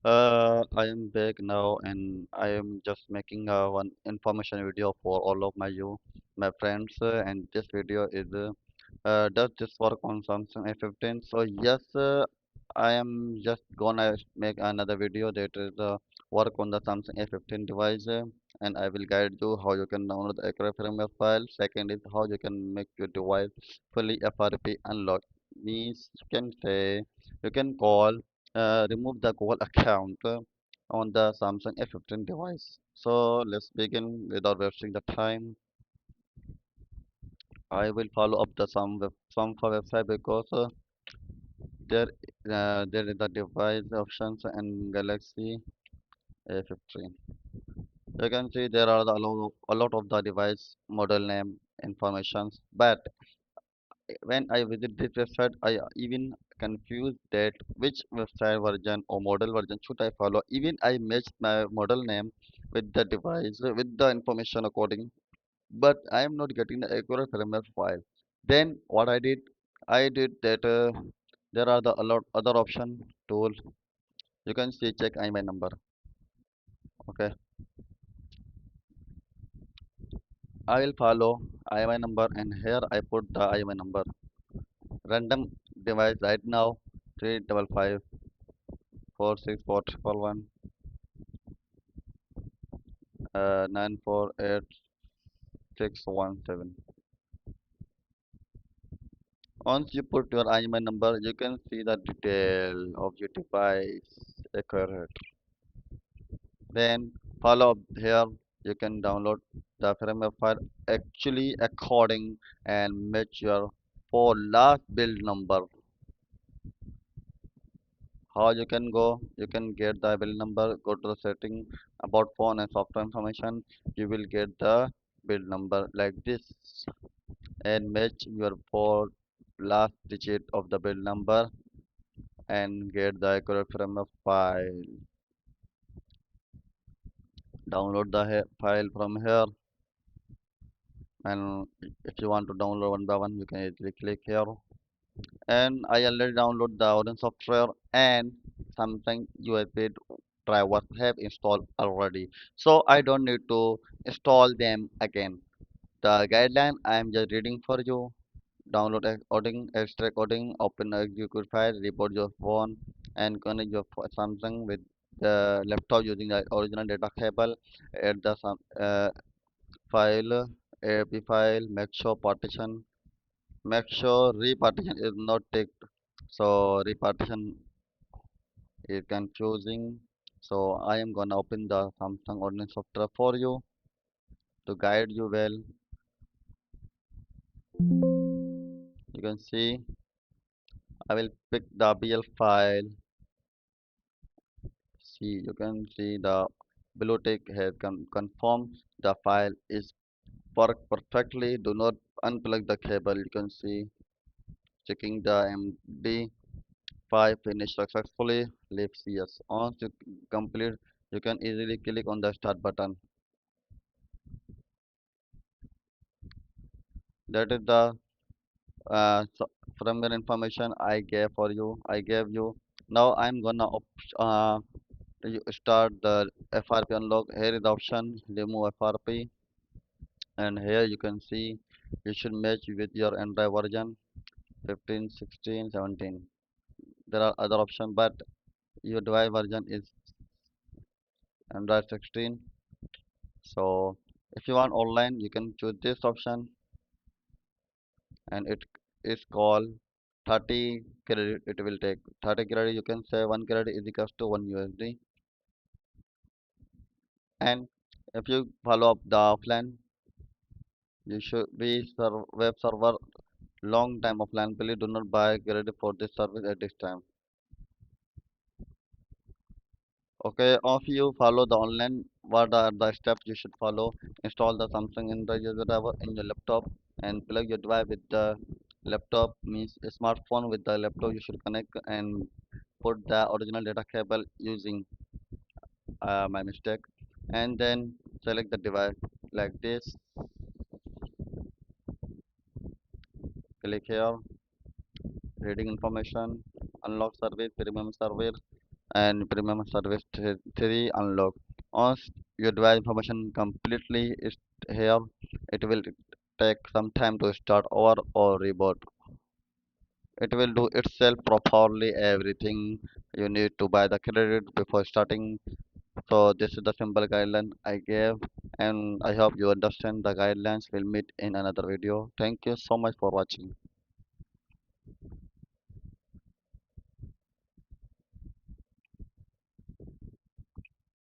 I am back now, and I am just making one information video for all of my friends. And this video is does this work on Samsung A15? So yes, I am just gonna make another video that is work on the Samsung A15 device, and I will guide you how you can download the accurate firmware file. Second is how you can make your device fully FRP unlocked. Means you can say you can call remove the Google account on the Samsung A15 device. So let's begin without wasting the time. I will follow up the some for website because there there is the device options and Galaxy A15. You can see there are a lot of the device model name informations, but when I visit this website, I even confused that which website version or model version should I follow. Even I matched my model name with the device with the information according, but I am not getting the accurate firmware file. Then what I did that there are the a lot other option tool. You can see check IMEI number. Okay, I will follow IMEI number and here I put the IMEI number. Random device right now 355 464 111 948617. Once you put your IMEI number, you can see the detail of your device accurate. Then follow up here. You can download the firmware file actually according and match your for last build number. How you can go? You can get the build number. Go to the setting about phone and software information. You will get the build number like this and match your four last digit of the build number and get the accurate firmware file. Download the file from here, and if you want to download one by one, you can easily click here. And I already download the Odin software and Samsung USB drivers have installed already, so I don't need to install them again. The guideline I am just reading for you. Download coding, extract coding, open a execute file, report your phone, and connect your Samsung with the laptop using the original data cable. Add the file, ARP file, make sure repartition is not ticked. So repartition is confusing. So I am gonna open the Samsung ordinance software for you to guide you well. You can see I will pick the BL file. See, you can see the blue tick has confirmed the file is work perfectly. Do not unplug the cable. You can see checking the MD5 finished successfully. Leaves yes. Once you complete, you can easily click on the start button. That is the firmware information I gave for you. I gave you. Now I'm gonna start the FRP unlock. Here is the option remove FRP, and here you can see you should match with your Android version 15, 16, 17. There are other options, but your device version is Android 16. So if you want online, you can choose this option, and it is called 30 credit. It will take 30 credit. You can say 1 credit is equals to 1 USD. And if you follow up the offline, you should be web server long time offline. Please do not buy credit for this service at this time. Okay, if you follow the online, what are the steps you should follow? Install the Samsung Android user driver in your laptop and plug your device with the laptop, means a smartphone with the laptop. You should connect and put the original data cable using my mistake, and then select the device like this. Click here, reading information, unlock service, premium service. and premium service 3 unlock. Once your device information completely is here, it will take some time to start over or reboot. It will do itself properly everything you need to buy the credit before starting. So this is the simple guideline I gave, and I hope you understand the guidelines. We'll meet in another video. Thank you so much for watching.